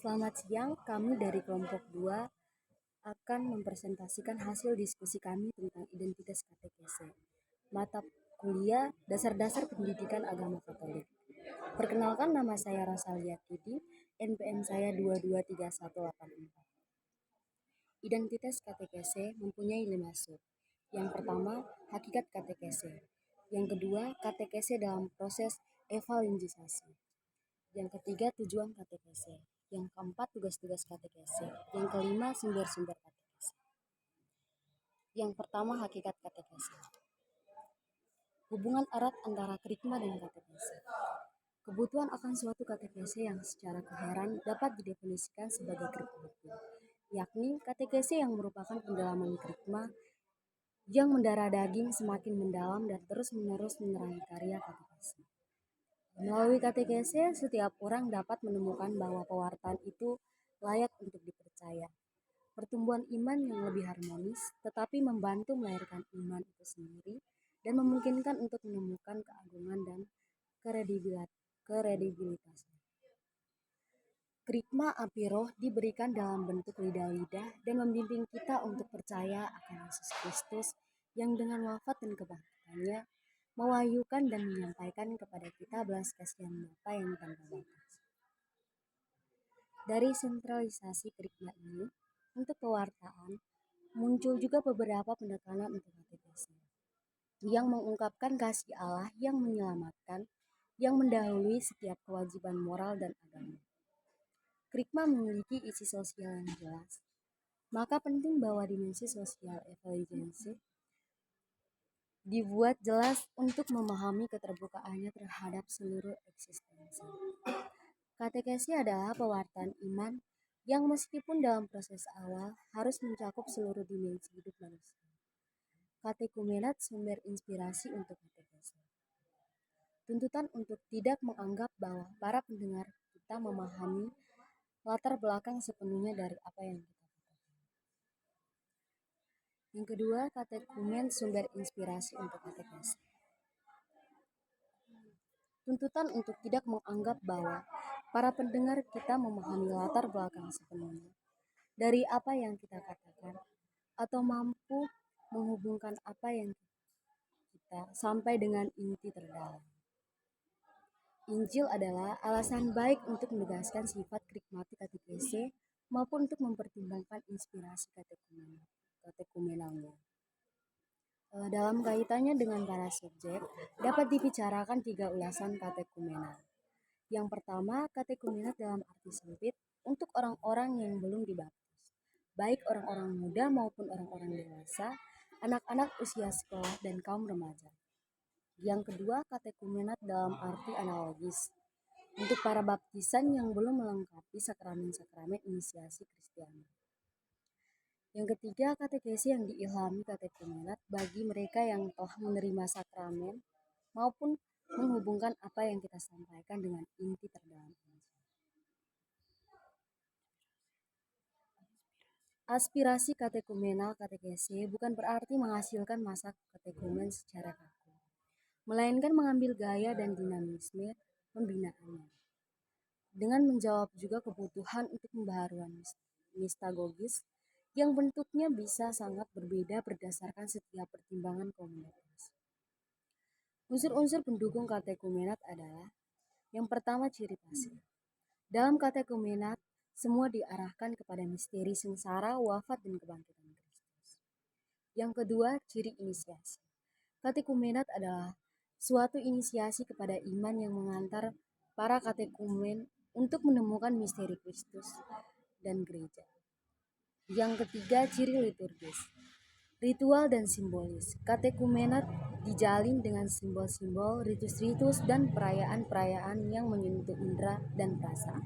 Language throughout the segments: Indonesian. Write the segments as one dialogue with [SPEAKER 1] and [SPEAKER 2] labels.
[SPEAKER 1] Selamat siang, kami dari kelompok 2 akan mempresentasikan hasil diskusi kami tentang identitas katekese, mata kuliah Dasar-Dasar Pendidikan Agama Katolik. Perkenalkan, nama saya Rosalia Kidi, NPM saya 223184. Identitas katekese mempunyai 5 sub. Yang pertama, hakikat katekese. Yang kedua, katekese dalam proses evangelisasi. Yang ketiga, tujuan katekese. Yang keempat, tugas-tugas katekese. Yang kelima, sumber-sumber katekese. Yang pertama, hakikat katekese. Hubungan erat antara kerikma dan katekese. Kebutuhan akan suatu katekese yang secara koheran dapat didefinisikan sebagai kerikma, yakni katekese yang merupakan pendalaman kerikma yang mendarah daging semakin mendalam dan terus-menerus menerangi karya katekese. Melalui katekese, setiap orang dapat menemukan bahwa pewartaan itu layak untuk dipercaya. Pertumbuhan iman yang lebih harmonis, tetapi membantu melahirkan iman itu sendiri dan memungkinkan untuk menemukan keagungan dan kredibilitasnya. Kerikma api roh diberikan dalam bentuk lidah-lidah dan membimbing kita untuk percaya akan Yesus Kristus yang dengan wafat dan kebangkitannya mewahyukan dan menyampaikan kepada kita belas kasihan Bapa yang tanpa batas. Dari sentralisasi kerikma ini, untuk pewartaan, muncul juga beberapa penekanan untuk katekese yang mengungkapkan kasih Allah yang menyelamatkan, yang mendahului setiap kewajiban moral dan agama. Kerikma memiliki isi sosial yang jelas, maka penting bahwa dimensi sosial evangelisasi dibuat jelas untuk memahami keterbukaannya terhadap seluruh eksistensi. Katekese adalah pewartaan iman yang meskipun dalam proses awal harus mencakup seluruh dimensi hidup manusia. Katekumenat sumber inspirasi untuk katekese. Tuntutan untuk tidak menganggap bahwa para pendengar kita memahami latar belakang sepenuhnya dari apa yang kita katakan. Yang kedua, katekumen sumber inspirasi untuk katekese. Tuntutan untuk tidak menganggap bahwa para pendengar kita memahami latar belakang sepenuhnya dari apa yang kita katakan atau mampu menghubungkan apa yang kita sampai dengan inti terdalam. Injil adalah alasan baik untuk menegaskan sifat kerikmatik katekese maupun untuk mempertimbangkan inspirasi katekumenalnya. Dalam kaitannya dengan para subjek, dapat dibicarakan 3 ulasan katekumenal. Yang pertama, katekumenat dalam arti sempit untuk orang-orang yang belum dibaptis, baik orang-orang muda maupun orang-orang dewasa, anak-anak usia sekolah dan kaum remaja. Yang kedua, katekumenat dalam arti analogis untuk para baptisan yang belum melengkapi sakramen-sakramen inisiasi Kristiani. Yang ketiga, katekese yang diilhami katekumenat bagi mereka yang telah menerima sakramen maupun menghubungkan apa yang kita sampaikan dengan inti terdalam Injil. Aspirasi katekumenal katekese bukan berarti menghasilkan masa katekumen secara kaku, melainkan mengambil gaya dan dinamisme pembinaannya, dengan menjawab juga kebutuhan untuk pembaharuan mistagogis yang bentuknya bisa sangat berbeda berdasarkan setiap pertimbangan komunitas. Unsur-unsur pendukung katekumenat adalah: yang pertama, ciri pasca. Dalam katekumenat, semua diarahkan kepada misteri sengsara, wafat, dan kebangkitan Kristus. Yang kedua, ciri inisiasi. Katekumenat adalah suatu inisiasi kepada iman yang mengantar para katekumen untuk menemukan misteri Kristus dan gereja. Yang ketiga, ciri liturgis. Ritual dan simbolis. Katekumenat dijalin dengan simbol-simbol, ritus-ritus, dan perayaan-perayaan yang menyentuh indera dan perasaan.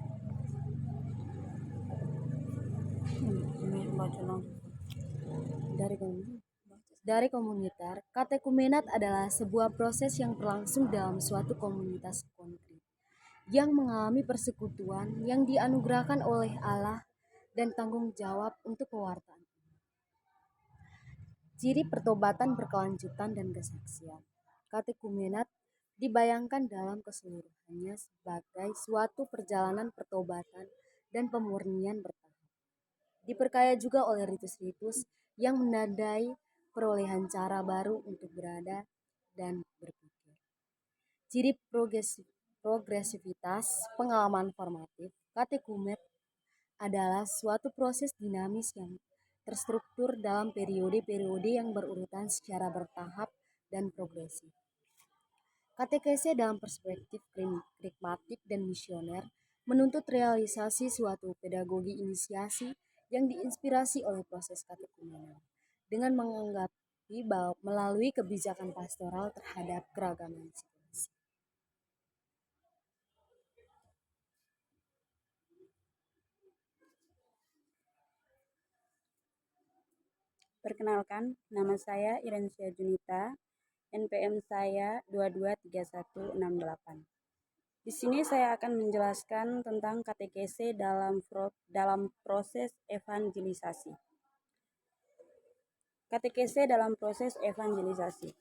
[SPEAKER 1] Dari komunitar, katekumenat adalah sebuah proses yang berlangsung dalam suatu komunitas konkret yang mengalami persekutuan yang dianugerahkan oleh Allah dan tanggung jawab untuk pewartaan. Ciri pertobatan berkelanjutan dan kesaksian. Katekumenat dibayangkan dalam keseluruhannya sebagai suatu perjalanan pertobatan dan pemurnian bertahap. Diperkaya juga oleh ritus-ritus yang menandai perolehan cara baru untuk berada dan berpikir. Ciri progresivitas pengalaman formatif katekumen adalah suatu proses dinamis yang terstruktur dalam periode-periode yang berurutan secara bertahap dan progresif. Katekese dalam perspektif pragmatik dan misioner menuntut realisasi suatu pedagogi inisiasi yang diinspirasi oleh proses katekumenan dengan menganggapi bahwa melalui kebijakan pastoral terhadap keragaman situasi.
[SPEAKER 2] Perkenalkan, nama saya Irensia Junita, NPM saya 223168. Di sini saya akan menjelaskan tentang katekese dalam proses evangelisasi. Katekese dalam proses evangelisasi.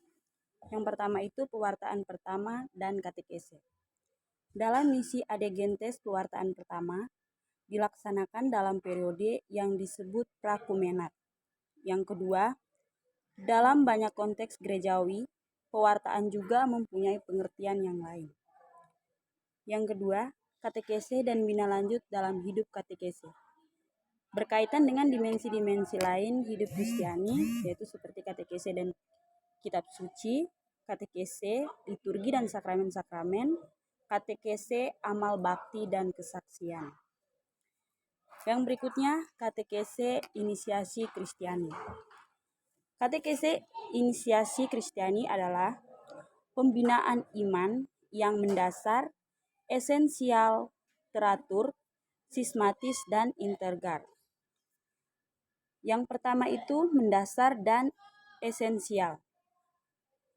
[SPEAKER 2] Yang pertama itu pewartaan pertama dan katekese. Dalam misi adegentes pewartaan pertama dilaksanakan dalam periode yang disebut prakumenat. Yang kedua, dalam banyak konteks gerejawi, pewartaan juga mempunyai pengertian yang lain. Yang kedua, katekese dan bina lanjut dalam hidup katekese. Berkaitan dengan dimensi-dimensi lain hidup Kristiani, yaitu seperti katekese dan kitab suci, katekese, liturgi dan sakramen-sakramen, katekese, amal bakti dan kesaksian. Yang berikutnya, katekese inisiasi Kristiani. Katekese inisiasi Kristiani adalah pembinaan iman yang mendasar, esensial, teratur, sistematis, dan integral. Yang pertama itu mendasar dan esensial.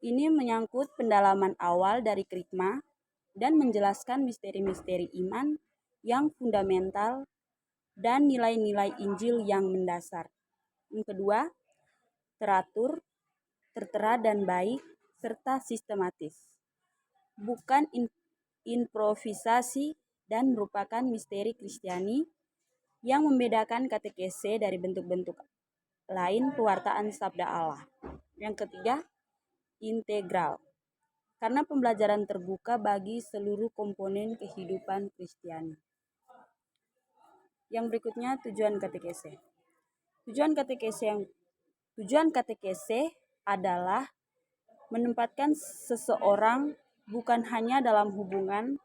[SPEAKER 2] Ini menyangkut pendalaman awal dari kerikma dan menjelaskan misteri-misteri iman yang fundamental dan nilai-nilai Injil yang mendasar. Yang kedua, teratur, tertera dan baik, serta sistematis. Bukan improvisasi dan merupakan misteri Kristiani yang membedakan katekese dari bentuk-bentuk lain pewartaan sabda Allah. Yang ketiga, integral. Karena pembelajaran terbuka bagi seluruh komponen kehidupan Kristiani. Yang berikutnya, tujuan katekese. Tujuan katekese adalah menempatkan seseorang bukan hanya dalam hubungan,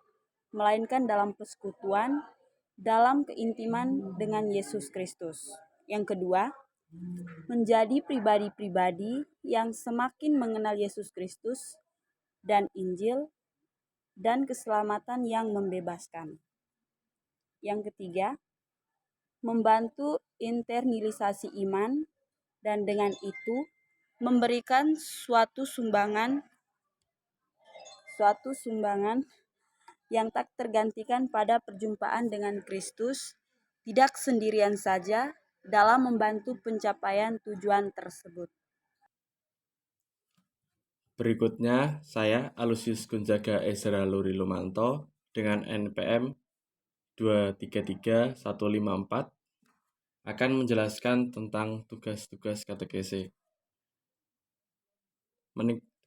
[SPEAKER 2] melainkan dalam persekutuan, dalam keintiman dengan Yesus Kristus. Yang kedua, menjadi pribadi-pribadi yang semakin mengenal Yesus Kristus dan Injil dan keselamatan yang membebaskan. Yang ketiga, membantu internalisasi iman dan dengan itu memberikan suatu sumbangan yang tak tergantikan pada perjumpaan dengan Kristus, tidak sendirian saja dalam membantu pencapaian tujuan tersebut.
[SPEAKER 3] Berikutnya, saya Alusius Gonzaga Ezra Luri Lumanto dengan NPM 233154 akan menjelaskan tentang tugas-tugas katekese.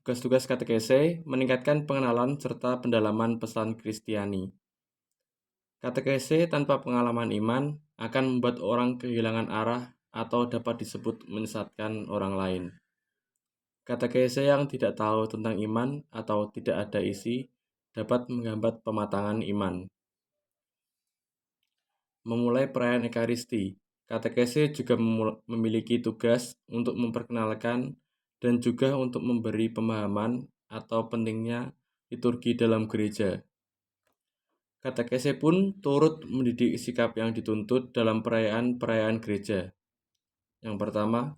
[SPEAKER 3] Tugas-tugas katekese meningkatkan pengenalan serta pendalaman pesan Kristiani. Katekese tanpa pengalaman iman akan membuat orang kehilangan arah atau dapat disebut menyesatkan orang lain. Katekese yang tidak tahu tentang iman atau tidak ada isi dapat menghambat pematangan iman. Memulai perayaan Ekaristi, katekese juga memiliki tugas untuk memperkenalkan dan juga untuk memberi pemahaman atau pentingnya liturgi dalam gereja. Katekese pun turut mendidik sikap yang dituntut dalam perayaan-perayaan gereja. Yang pertama,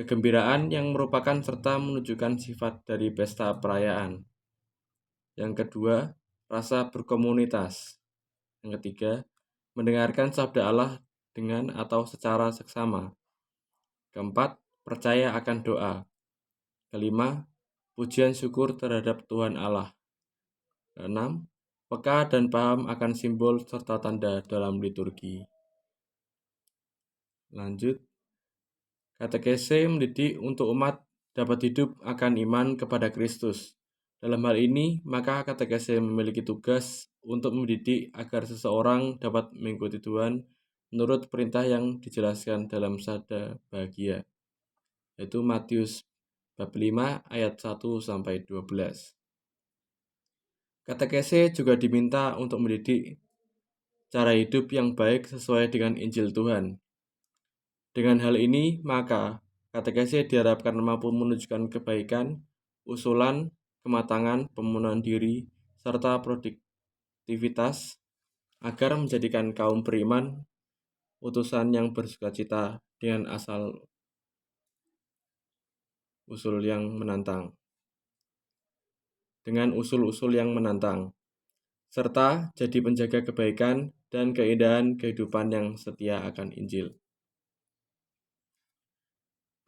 [SPEAKER 3] kegembiraan yang merupakan serta menunjukkan sifat dari pesta perayaan. Yang kedua, rasa berkomunitas. Yang ketiga, mendengarkan sabda Allah dengan atau secara seksama. Keempat, percaya akan doa. Kelima, pujian syukur terhadap Tuhan Allah. Keenam, peka dan paham akan simbol serta tanda dalam liturgi. Lanjut, katekese mendidik untuk umat dapat hidup akan iman kepada Kristus. Dalam hal ini, maka katekese memiliki tugas untuk mendidik agar seseorang dapat mengikuti Tuhan menurut perintah yang dijelaskan dalam sabda bahagia, yaitu Matius bab 5 ayat 1-12. Katekese juga diminta untuk mendidik cara hidup yang baik sesuai dengan Injil Tuhan. Dengan hal ini, maka katekese diharapkan mampu menunjukkan kebaikan, usulan, kematangan, pemenuhan diri, serta produktivitas agar menjadikan kaum beriman utusan yang bersukacita dengan usul-usul yang menantang, serta jadi penjaga kebaikan dan keindahan kehidupan yang setia akan Injil.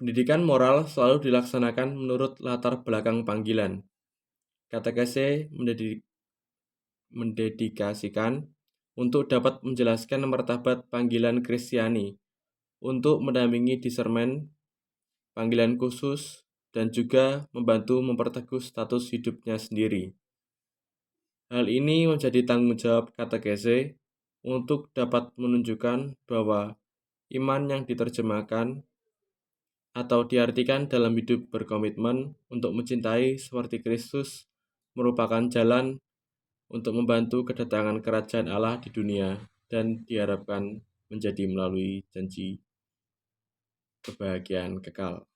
[SPEAKER 3] Pendidikan moral selalu dilaksanakan menurut latar belakang panggilan. Katekese mendedikasikan untuk dapat menjelaskan martabat panggilan Kristiani, untuk mendampingi discernment, panggilan khusus, dan juga membantu memperteguh status hidupnya sendiri. Hal ini menjadi tanggung jawab katekese untuk dapat menunjukkan bahwa iman yang diterjemahkan atau diartikan dalam hidup berkomitmen untuk mencintai seperti Kristus merupakan jalan untuk membantu kedatangan kerajaan Allah di dunia dan diharapkan menjadi melalui janji kebahagiaan kekal.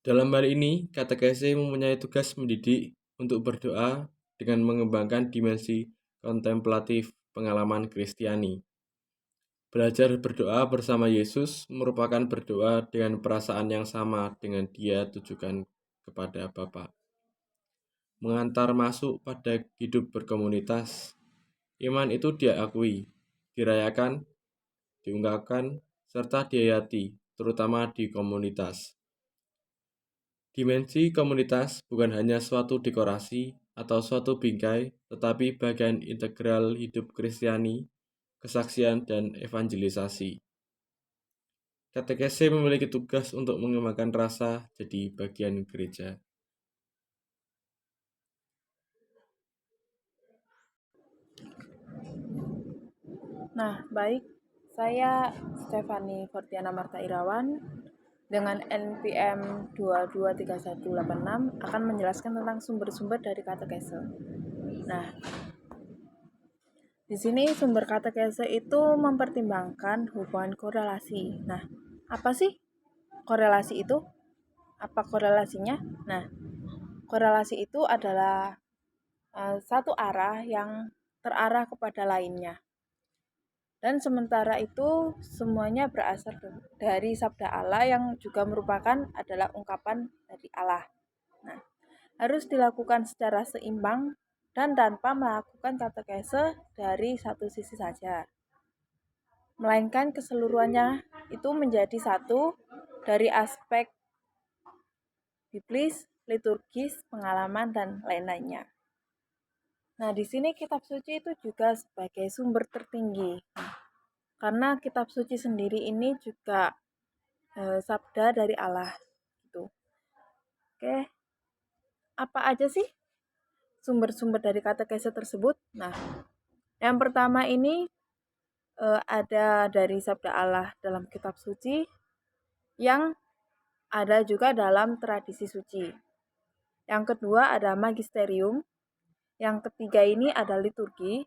[SPEAKER 3] Dalam hal ini, katekese mempunyai tugas mendidik untuk berdoa dengan mengembangkan dimensi kontemplatif pengalaman Kristiani. Belajar berdoa bersama Yesus merupakan berdoa dengan perasaan yang sama dengan Dia tujukan kepada Bapa. Mengantar masuk pada hidup berkomunitas, iman itu diakui, dirayakan, diungkapkan, serta dihayati, terutama di komunitas. Dimensi komunitas bukan hanya suatu dekorasi atau suatu bingkai, tetapi bagian integral hidup Kristiani, kesaksian, dan evangelisasi. Katekese memiliki tugas untuk mengembangkan rasa jadi bagian gereja.
[SPEAKER 4] Nah, baik. Saya Stefani Fortiana Marta Irawan dengan NPM 223186 akan menjelaskan tentang sumber-sumber dari katekese. Nah, di sini sumber katekese itu mempertimbangkan hubungan korelasi. Nah, apa sih korelasi itu? Apa korelasinya? Nah, korelasi itu adalah satu arah yang terarah kepada lainnya. Dan sementara itu semuanya berasal dari sabda Allah yang juga merupakan adalah ungkapan dari Allah. Nah, harus dilakukan secara seimbang dan tanpa melakukan katekese dari satu sisi saja. Melainkan keseluruhannya itu menjadi satu dari aspek biblis, liturgis, pengalaman, dan lain-lainnya. Nah, di sini kitab suci itu juga sebagai sumber tertinggi. Karena kitab suci sendiri ini juga sabda dari Allah gitu. Oke. Apa aja sih sumber-sumber dari katekese tersebut? Nah, yang pertama ini ada dari sabda Allah dalam kitab suci yang ada juga dalam tradisi suci. Yang kedua ada magisterium. Yang ketiga ini ada liturgi.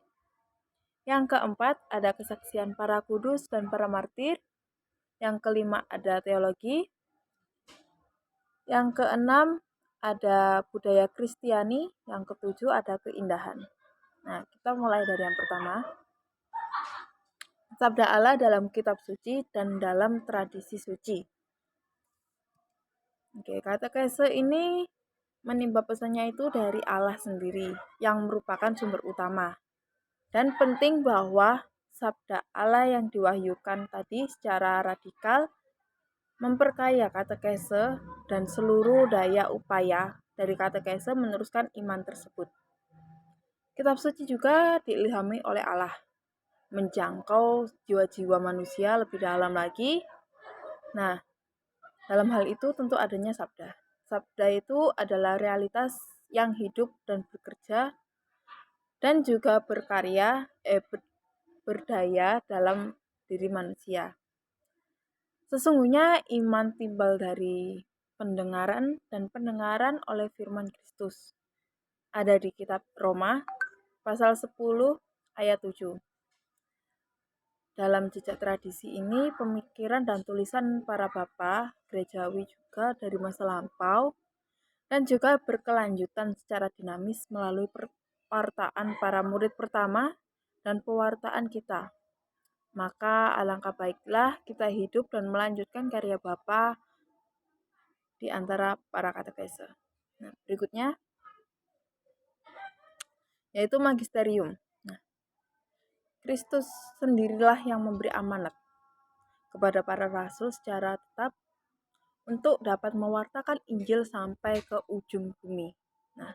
[SPEAKER 4] Yang keempat ada kesaksian para kudus dan para martir. Yang kelima ada teologi. Yang keenam ada budaya Kristiani. Yang ketujuh ada keindahan. Nah, kita mulai dari yang pertama. Sabda Allah dalam kitab suci dan dalam tradisi suci. Oke, katekese ini menimba pesannya itu dari Allah sendiri yang merupakan sumber utama. Dan penting bahwa sabda Allah yang diwahyukan tadi secara radikal memperkaya katekese dan seluruh daya upaya dari katekese meneruskan iman tersebut. Kitab suci juga diilhami oleh Allah, menjangkau jiwa-jiwa manusia lebih dalam lagi. Nah, dalam hal itu tentu adanya sabda. Sabda itu adalah realitas yang hidup dan bekerja dan juga berdaya dalam diri manusia. Sesungguhnya iman timbal dari pendengaran dan pendengaran oleh firman Kristus. Ada di kitab Roma pasal 10 ayat 7. Dalam jejak tradisi ini, pemikiran dan tulisan para bapa gerejawi juga dari masa lampau dan juga berkelanjutan secara dinamis melalui perwartaan para murid pertama dan pewartaan kita. Maka alangkah baiklah kita hidup dan melanjutkan karya Bapa di antara para katekese. Nah, berikutnya yaitu magisterium. Nah, Kristus sendirilah yang memberi amanat kepada para rasul secara tetap untuk dapat mewartakan Injil sampai ke ujung bumi. Nah,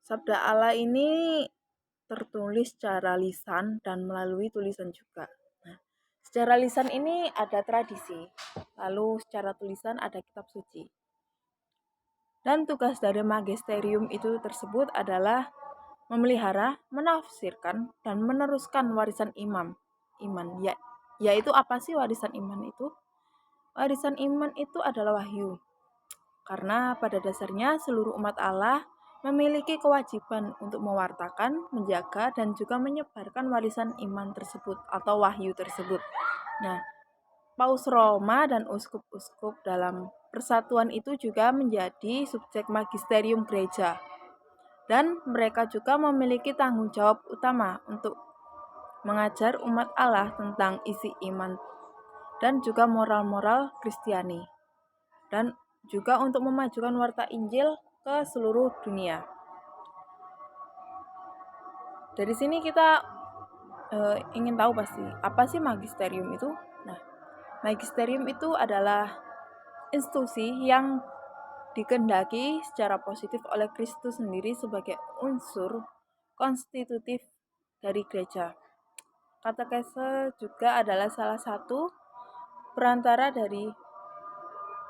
[SPEAKER 4] sabda Allah ini tertulis secara lisan dan melalui tulisan juga. Nah, secara lisan ini ada tradisi, lalu secara tulisan ada kitab suci. Dan tugas dari magisterium itu tersebut adalah memelihara, menafsirkan, dan meneruskan warisan iman. Yaitu apa sih warisan iman itu? Warisan iman itu adalah wahyu. Karena pada dasarnya seluruh umat Allah memiliki kewajiban untuk mewartakan, menjaga, dan juga menyebarkan warisan iman tersebut atau wahyu tersebut. Nah, Paus Roma dan uskup-uskup dalam persatuan itu juga menjadi subjek magisterium gereja. Dan mereka juga memiliki tanggung jawab utama untuk mengajar umat Allah tentang isi iman dan juga moral-moral Kristiani. Dan juga untuk memajukan warta Injil ke seluruh dunia. Dari sini kita ingin tahu pasti, apa sih magisterium itu? Nah, magisterium itu adalah institusi yang dikehendaki secara positif oleh Kristus sendiri sebagai unsur konstitutif dari gereja. Katekese juga adalah salah satu perantara dari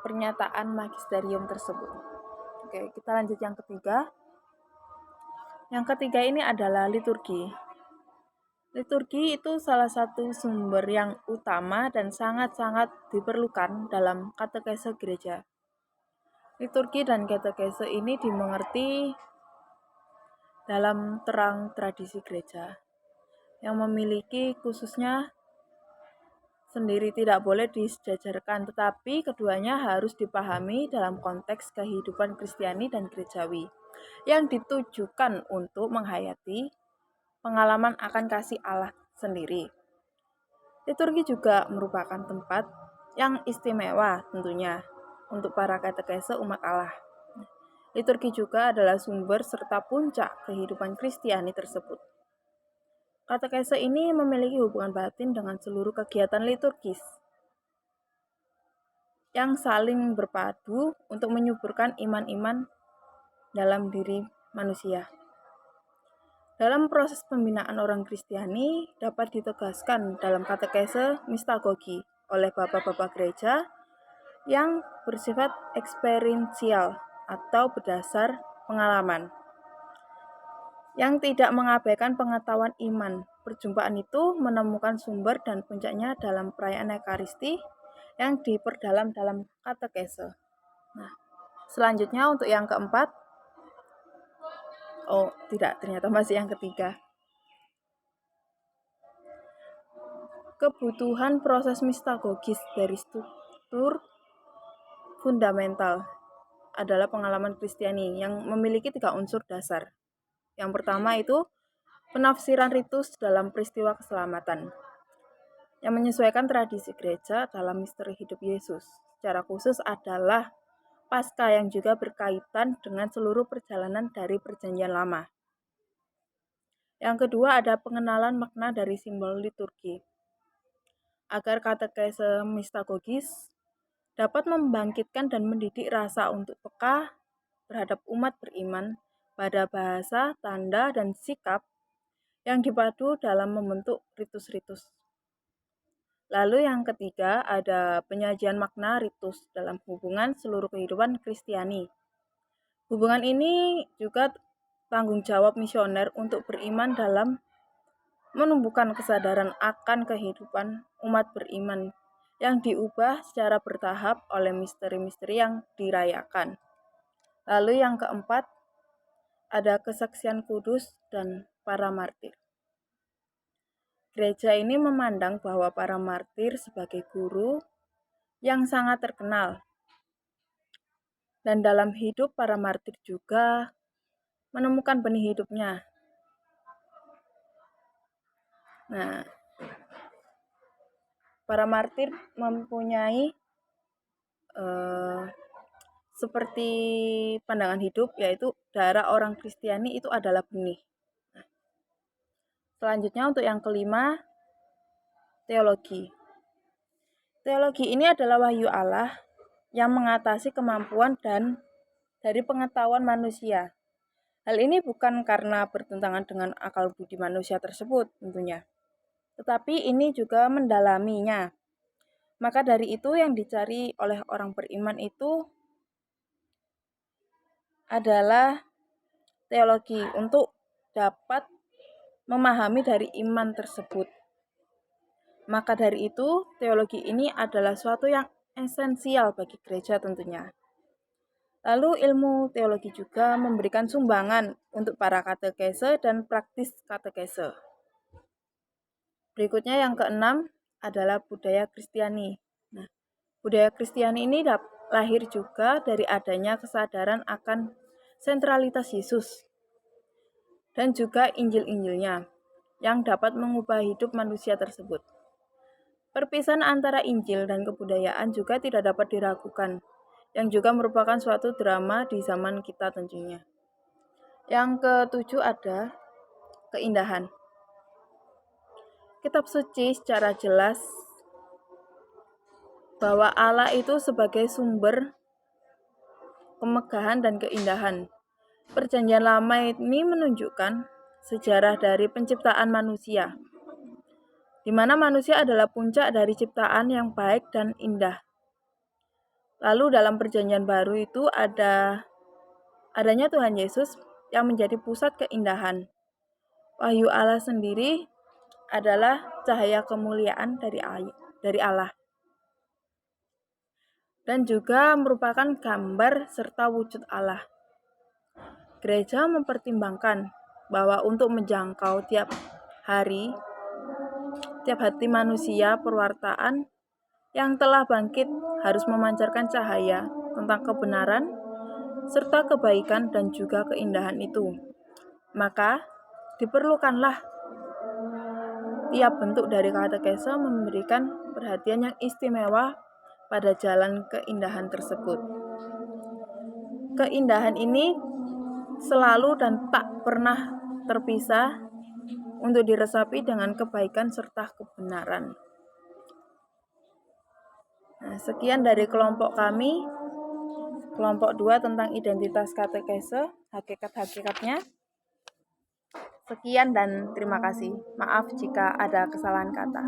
[SPEAKER 4] pernyataan magisterium tersebut. Oke, kita lanjut yang ketiga. Yang ketiga ini adalah liturgi. Liturgi itu salah satu sumber yang utama dan sangat-sangat diperlukan dalam katekese gereja. Liturgi dan katekese ini dimengerti dalam terang tradisi gereja yang memiliki khususnya sendiri tidak boleh disejajarkan, tetapi keduanya harus dipahami dalam konteks kehidupan Kristiani dan gerejawi yang ditujukan untuk menghayati pengalaman akan kasih Allah sendiri. Liturgi juga merupakan tempat yang istimewa tentunya untuk para katekese umat Allah. Liturgi juga adalah sumber serta puncak kehidupan Kristiani tersebut. Katekese ini memiliki hubungan batin dengan seluruh kegiatan liturgis yang saling berpadu untuk menyuburkan iman-iman dalam diri manusia. Dalam proses pembinaan orang Kristiani dapat ditegaskan dalam katekese mistagogi oleh bapak-bapak gereja yang bersifat eksperiensial atau berdasar pengalaman, yang tidak mengabaikan pengetahuan iman. Perjumpaan itu menemukan sumber dan puncaknya dalam perayaan Ekaristi yang diperdalam dalam katekese. Nah, selanjutnya untuk yang keempat, ternyata masih yang ketiga. Kebutuhan proses mistagogis dari struktur fundamental adalah pengalaman Kristiani yang memiliki 3 unsur dasar. Yang pertama itu penafsiran ritus dalam peristiwa keselamatan yang menyesuaikan tradisi gereja dalam misteri hidup Yesus. Secara khusus adalah Paskah yang juga berkaitan dengan seluruh perjalanan dari Perjanjian Lama. Yang kedua ada pengenalan makna dari simbol liturgi, agar katekese mistagogis dapat membangkitkan dan mendidik rasa untuk peka terhadap umat beriman pada bahasa, tanda, dan sikap yang dipadu dalam membentuk ritus-ritus. Lalu yang ketiga ada penyajian makna ritus dalam hubungan seluruh kehidupan Kristiani. Hubungan ini juga tanggung jawab misioner untuk beriman dalam menumbuhkan kesadaran akan kehidupan umat beriman yang diubah secara bertahap oleh misteri-misteri yang dirayakan. Lalu yang keempat, ada kesaksian kudus dan para martir. Gereja ini memandang bahwa para martir sebagai guru yang sangat terkenal. Dan dalam hidup para martir juga menemukan benih hidupnya. Nah, para martir mempunyai seperti pandangan hidup, yaitu darah orang Kristiani itu adalah benih. Selanjutnya untuk yang kelima, teologi. Teologi ini adalah wahyu Allah yang mengatasi kemampuan dan dari pengetahuan manusia. Hal ini bukan karena bertentangan dengan akal budi manusia tersebut tentunya, tetapi ini juga mendalaminya. Maka dari itu yang dicari oleh orang beriman itu adalah teologi untuk dapat memahami dari iman tersebut. Maka dari itu, teologi ini adalah suatu yang esensial bagi gereja tentunya. Lalu ilmu teologi juga memberikan sumbangan untuk para katekese dan praktis katekese. Berikutnya yang keenam adalah budaya Kristiani. Nah, budaya Kristiani ini lahir juga dari adanya kesadaran akan sentralitas Yesus dan juga Injil-Injilnya yang dapat mengubah hidup manusia tersebut. Perpisahan antara Injil dan kebudayaan juga tidak dapat diragukan, yang juga merupakan suatu drama di zaman kita tentunya. Yang ketujuh ada keindahan. Kitab suci secara jelas bahwa Allah itu sebagai sumber kemegahan dan keindahan. Perjanjian Lama ini menunjukkan sejarah dari penciptaan manusia, di mana manusia adalah puncak dari ciptaan yang baik dan indah. Lalu dalam perjanjian baru itu adanya Tuhan Yesus yang menjadi pusat keindahan. Wahyu Allah sendiri adalah cahaya kemuliaan dari Allah. Dan juga merupakan gambar serta wujud Allah. Gereja mempertimbangkan bahwa untuk menjangkau tiap hati manusia, perwartaan yang telah bangkit harus memancarkan cahaya tentang kebenaran serta kebaikan dan juga keindahan itu. Maka diperlukanlah tiap bentuk dari katekese memberikan perhatian yang istimewa pada jalan keindahan tersebut. Keindahan ini selalu dan tak pernah terpisah untuk diresapi dengan kebaikan serta kebenaran. Nah, sekian dari kelompok kami, kelompok 2 tentang identitas katekese, hakikat-hakikatnya. Sekian dan terima kasih. Maaf jika ada kesalahan kata.